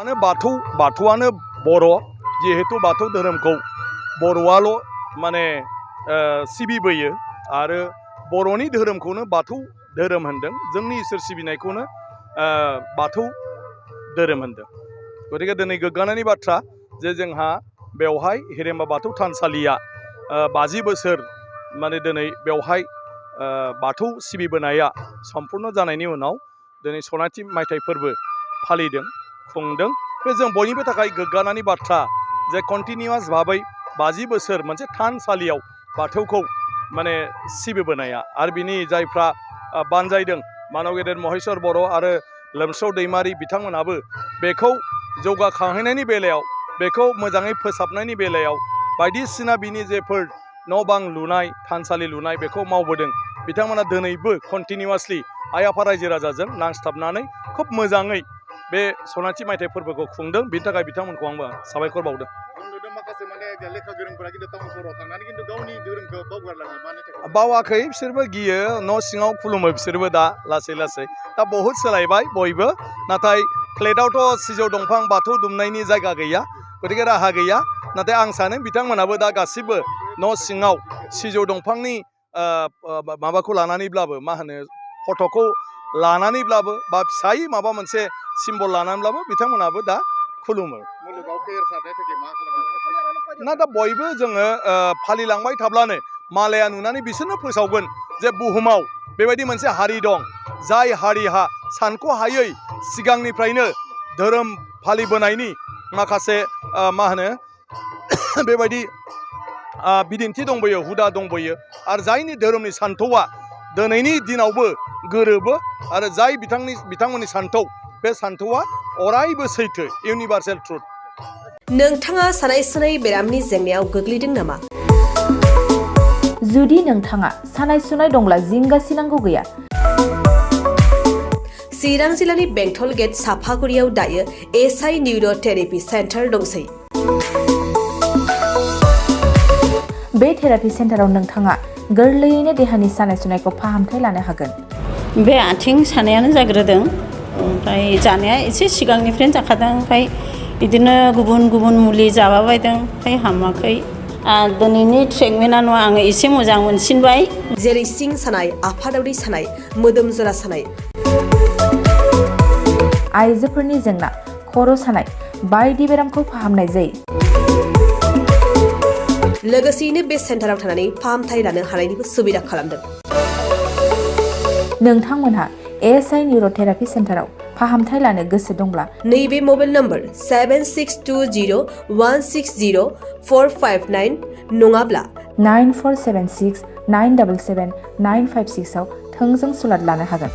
माने बाथौआनो बर' जिहेतु बाथौ धोरोमखौ बर'आल' माने सिबिबोयो आरो बर'नि धोरोमखौनो बाथौ धोरोम होनदों जोंनि इसोर सिबिनायखौनो बाथौ धोरोम होनदों गतिके दिनै गोग्गानायनि बाथ्रा जे जोंहा बेवहाय हिरेम्बा बाथौ थानसालिया 50 बोसोर माने दिनै बेवहाय बाथौ सिबिबोनाया सम्पूर्ण जानायनि उनाव दिनै सनाथि मायथाइ फोरबो फालिदों खुंदों बे जों बयनिबो थाखाय गोग्गानायनि बाथ्रा जे कन्टिनिउआस भाबै 50 बोसोर मोनसे थानसालियाव बाथौखौ माने सिबिबोनाया आरो बिनि जायफ्रा बानजायदों मानव गेदेर महेश्वर बर' आरो लोमस्राव दैमारि बिथांमोनाबो बेखौ जौगाखांहोनायनि बेलायाव बेखौ मोजाङै फोसाबनायनि बेलायाव बायदिसिना बिनि जेफोर न' बां लुनाय थानसालि लुनाय बेखौ मावबोदों बिथांमोना दिनैबो कन्टिनिउआसलि आइ आफा रायजो राजाजों नांस्थाबनानै खोब मोजाङै बे सनाथि मायथाइ फोरबोखौ खुंदों बिनि थाखाय बिथांमोनखौ आंबो साबायखर बावदों। माखासे माने लेखा गोरोंफोरा खिन्थु टाउन सहराव थांनानै खिन्थु गावनि धोरोमखौ बावगारलाङो मानि थाखाय बावाखै बिसोरबो गियो न' सिङाव खुलुमो बिसोरबो दा लासै दा बहुद सोलायबाय बयबो नाथाय फ्लेटआवथ' सिजौ दंफां बाथौ दुमनायनि जायगा गैया गतिके राहा गैया नाथाय आं सानो बिथांमोनाबो दा गासिबो न' सिङाव सिजौ दंफांनि माबाखौ लानानैब्लाबो मा होनो फट'खौ लानानैब्लाबो बा फिसायै माबा मोनसे सिम्बल लानानैब्लाबो बिथांमोनाबो दा खुलुमो ना दा बयबो जोङो फालिलांबाय थाब्लानो मालाया नुनानै बिसोरनो फोसावगोन जे बुहुमाव बेबायदि मोनसे हारि दं जाय हारिहा सानख'हायै सिगांनिफ्रायनो धोरोम फालिबोनायनि माखासे मा होनो बेबायदि बिदिन्थि दंबोयो हुदा दंबोयो आरो जायनि धोरोमनि सान्थौआ दिनैनि दिनावबो गोरोबो आरो जाय बिथांमोननि सान्थौ बे सान्थौआ अरायबो सैथो इउनिभार्सेल ट्रुथ। नोंथाङा सानाय सुनाय बेरामनि जेंनायाव गोग्लैदों नामा? जुदि नोंथाङा सानाय सुनाय दंब्ला जिंगासिनांगौ गैया। चिरां जिल्लानि बेंटल गेट साफागुरियाव दायो एसआइ निउर' थेरापि सेन्टार दंसै। बे थेरापि सेन्टाराव नोंथाङा गोरलैयैनो देहानि सानाय सुनायखौ फाहामथाय लानो हागोन। बे आथिं सानायानो जाग्रोदों ओमफ्राय जानाया एसे सिगांनिफ्रायनो जाखादों ओमफ्राय बिदिनो गुबुन मुलि जाबाबायदों ओमफ्राय हामाखै दिनैनि ट्रिटमेन्टआनो आङो एसे मोजां मोनसिनबाय। जेरै सिं सानाय आफादावरि सानाय मोदोम जरा सानाय आइजोफोरनि जेंना खर' सानाय बायदि बेरामखौ फाहामनाय जायो। लोगोसेयैनो बे सेन्टाराव थानानै फाहामथाय लानो हानायनिबो सुबिदा खालामदों। नोंथांमोनहा एएसआइ निउर' थेरापि सेन्टाराव फाहामथाय लानो गोसो दंब्ला नैबे मबाइल नम्बर 7620160459 नङाब्ला 9476977956 आव थोंजों सुलाद लानो हागोन।